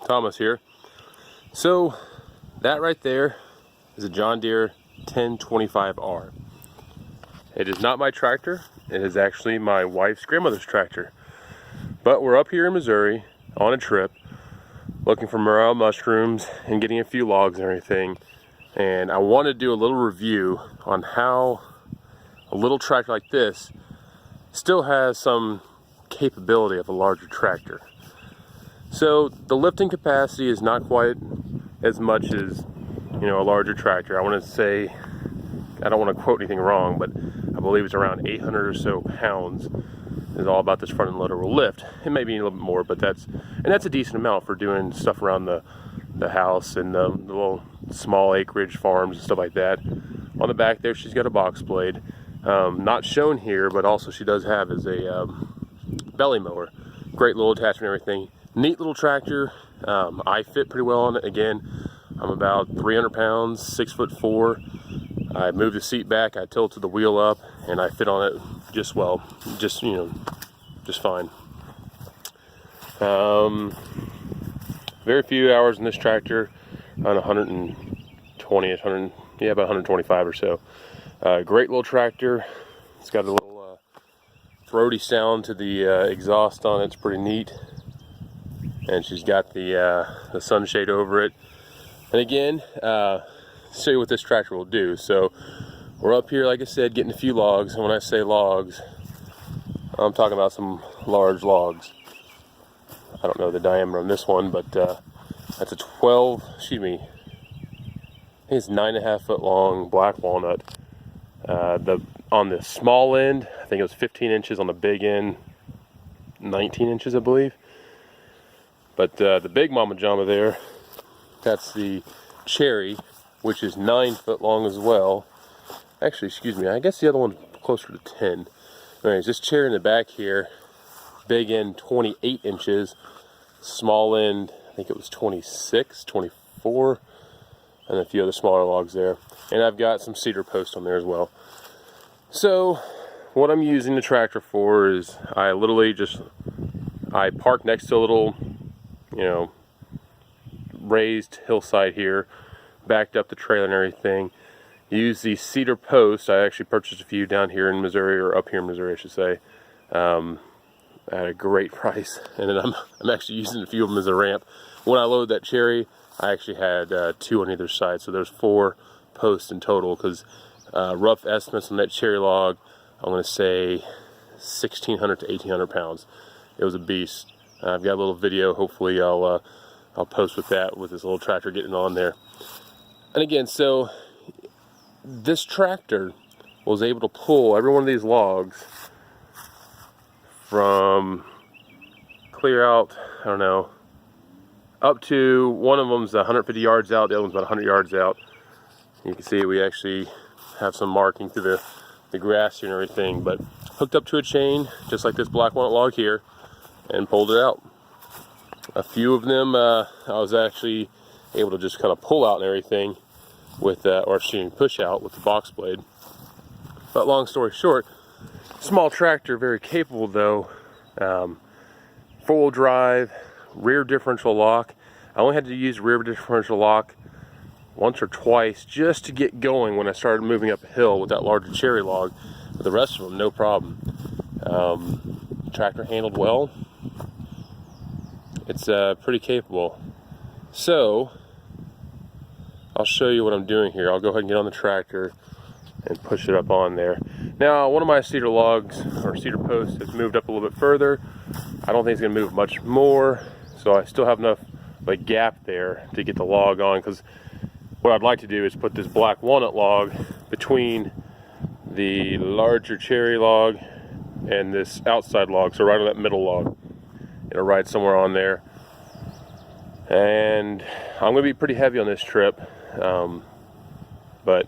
Thomas here. So that right there is a John Deere 1025R. It is not my tractor. It is actually my wife's grandmother's tractor. But we're up here in Missouri on a trip looking for morel mushrooms and getting a few logs and everything. And I want to do a little review on how a little tractor like this still has some capability of a larger tractor. So the lifting capacity is not quite as much as, a larger tractor. I want to say, I don't want to quote anything wrong, but I believe it's around 800 or so pounds is all about this front end loader will lift. It may be a little bit more, but that's a decent amount for doing stuff around the house and the little small acreage farms and stuff like that. On the back there, she's got a box blade. Not shown here, but also she does have is a belly mower. Great little attachment and everything. Neat little tractor. I fit pretty well on it. Again, I'm about 300 pounds, 6'4". I moved the seat back, I tilted the wheel up, and I fit on it just well. Just fine. Very few hours in this tractor, on 120, about 125 or so. Great little tractor. It's got a little throaty sound to the exhaust on it. It's pretty neat. And she's got the sunshade over it. And again, show you what this tractor will do. So we're up here, like I said, getting a few logs. And when I say logs, I'm talking about some large logs. I don't know the diameter on this one, but that's a 12, excuse me, I think it's 9.5 foot long black walnut. On the small end, I think it was 15 inches. On the big end, 19 inches, I believe. But the big mama jama there, that's the cherry, which is 9 foot long as well. Actually, excuse me, I guess the other one's closer to 10. Anyways, this cherry in the back here, big end 28 inches, small end, I think it was 26, 24, and a few other smaller logs there. And I've got some cedar posts on there as well. So what I'm using the tractor for is I park next to a little, raised hillside here, backed up the trailer and everything. Use these cedar posts. I actually purchased a few down here in Missouri, or up here in Missouri I should say, at a great price. And then I'm actually using a few of them as a ramp. When I load that cherry, I actually had 2 on either side, so there's 4 posts in total, because rough estimates on that cherry log, I'm going to say 1,600 to 1,800 pounds. It was a beast. I've got a little video, hopefully I'll post with that, with this little tractor getting on there. And again, so this tractor was able to pull every one of these logs from clear out, I don't know, up to, one of them's 150 yards out, the other one's about 100 yards out. You can see we actually have some marking through the grass here and everything, but hooked up to a chain, just like this black walnut log here, and pulled it out. A few of them I was actually able to just kind of pull out and everything with, push out with the box blade. But long story short, small tractor, very capable though. 4-wheel drive, rear differential lock. I only had to use rear differential lock once or twice just to get going when I started moving up a hill with that larger cherry log. But the rest of them, no problem. Tractor handled well. It's pretty capable. So I'll show you what I'm doing here. I'll go ahead and get on the tractor and push it up on there. Now, one of my cedar logs or cedar posts has moved up a little bit further. I don't think it's going to move much more, so I still have enough of a gap there to get the log on, because what I'd like to do is put this black walnut log between the larger cherry log and this outside log, so right on that middle log. It'll ride somewhere on there. And I'm going to be pretty heavy on this trip, but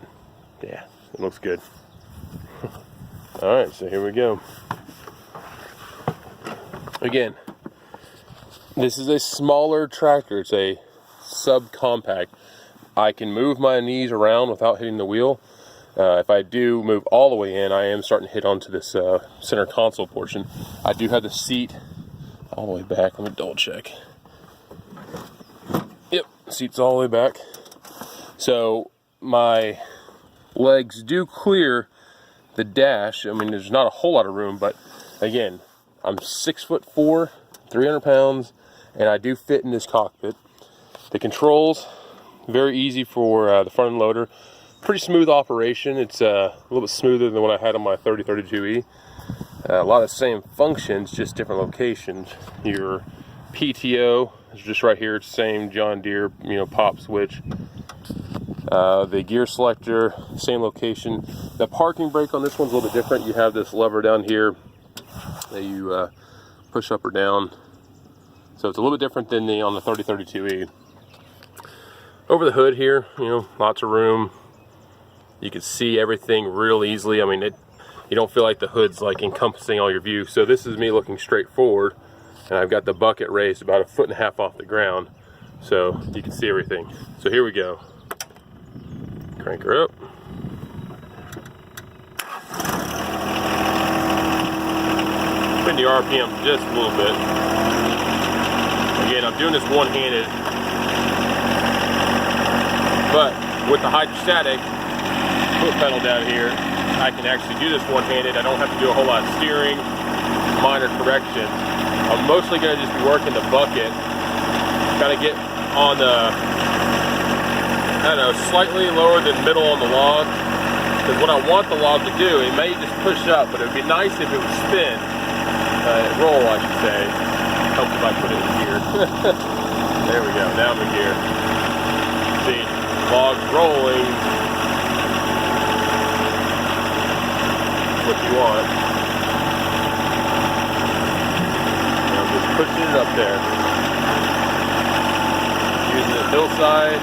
yeah, it looks good. Alright, so here we go. Again, this is a smaller tractor. It's a subcompact. I can move my knees around without hitting the wheel. If I do move all the way in, I am starting to hit onto this center console portion. I do have the seat all the way back. Let me double check. Seat's all the way back. So my legs do clear the dash. I mean, there's not a whole lot of room, but again, I'm 6'4", 300 pounds, and I do fit in this cockpit. The controls, very easy for the front end loader. Pretty smooth operation. It's a little bit smoother than what I had on my 3032E. A lot of the same functions, just different locations. Your PTO is just right here. It's the same John Deere, pop switch. The gear selector, same location. The parking brake on this one's a little bit different. You have this lever down here that you push up or down. So it's a little bit different than on the 3032E. Over the hood here, lots of room. You can see everything real easily. I mean, you don't feel like the hood's like encompassing all your view. So this is me looking straight forward, and I've got the bucket raised about 1.5 feet off the ground, so you can see everything. So here we go. Crank her up. Spin the RPM just a little bit. Again, I'm doing this one-handed, but with the hydrostatic foot pedal down here, I can actually do this one-handed. I don't have to do a whole lot of steering, minor corrections. I'm mostly going to just be working the bucket, kind of get on the, slightly lower than middle on the log, because what I want the log to do, it may just push up, but it would be nice if it would spin, roll I should say. Helps if I put it in gear. There we go, now I'm in gear. See, log's rolling. What you want. I'm just pushing it up there. Using the hillside.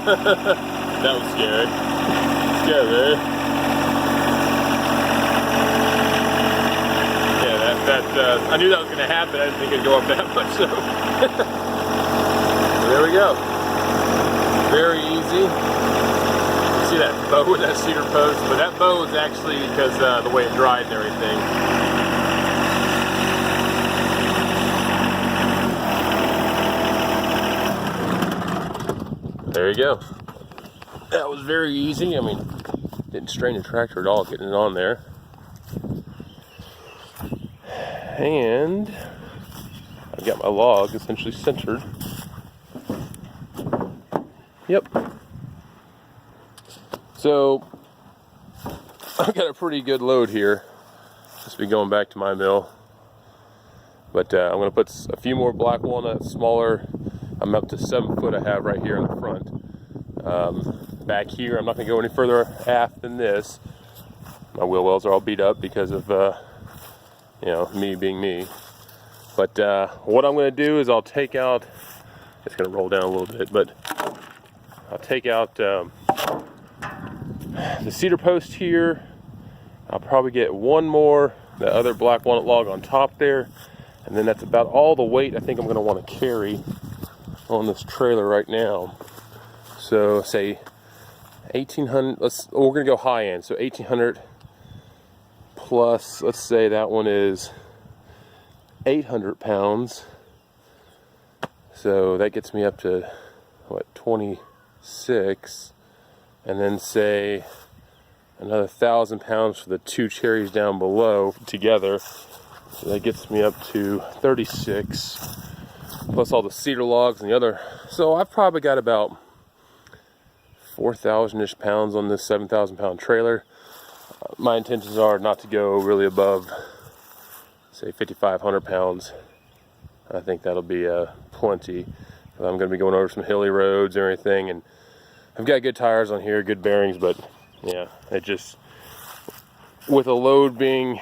That was scary. Scary. I knew that was going to happen. I didn't think it'd go up that much. So there we go. Very easy. You see that bow with that cedar post, but that bow is actually because the way it dried and everything. There you go. That was very easy. I mean, didn't strain the tractor at all getting it on there. And I've got my log essentially centered. Yep. So I've got a pretty good load here. Just be going back to my mill. But I'm going to put a few more black walnuts, smaller. I'm up to 7 foot I have right here in the front. Back here, I'm not going to go any further aft than this. My wheel wells are all beat up because of me being me. But what I'm going to do is I'll take out, it's going to roll down a little bit, but I'll take out the cedar post here. I'll probably get one more, the other black walnut log on top there, and then that's about all the weight I think I'm going to want to carry on this trailer right now. So say 1800, we're going to go high end, so 1800 plus, let's say that one is 800 pounds. So that gets me up to, what, 26. And then say another 1,000 pounds for the 2 cherries down below together. So that gets me up to 36. Plus all the cedar logs and the other. So I've probably got about 4,000-ish pounds on this 7,000 pound trailer. My intentions are not to go really above, say, 5,500 pounds. I think that'll be plenty. I'm going to be going over some hilly roads and everything, and I've got good tires on here, good bearings, but yeah, it just, with a load being,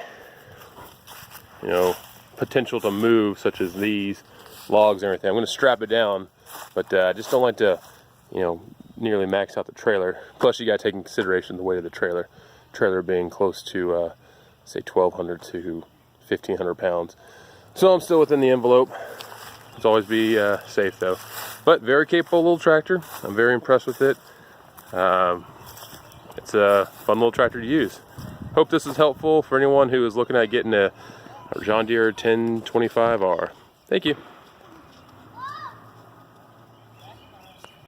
potential to move, such as these logs and everything, I'm going to strap it down, but I just don't like to, nearly max out the trailer. Plus, you got to take in consideration the weight of the trailer. Trailer being close to, say, 1,200 to 1,500 pounds. So I'm still within the envelope. Let's always be safe though. But very capable little tractor. I'm very impressed with it. It's a fun little tractor to use. Hope this is helpful for anyone who is looking at getting a John Deere 1025R. Thank you.